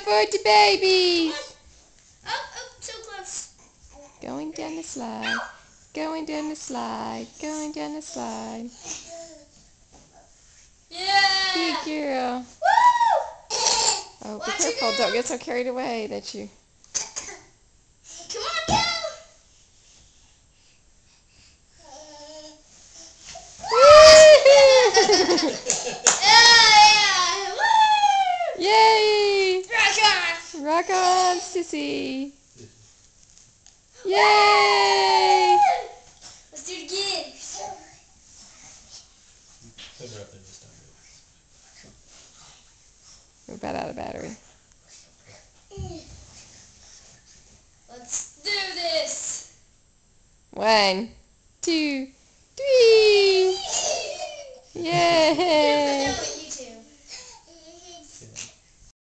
for the babies. Oh, so close. Going down the slide. Going down the slide. Going down the slide. Yeah. Good girl. Woo! Oh, be Watch careful. it Don't now. get so carried away that you... Come on, go. Yeah. Woo! Yay! Rock on. Rock on, sissy. Yay! Let's do it again. Put her up there this time. We're about out of battery. Let's do this. 1, 2, 3. Yay!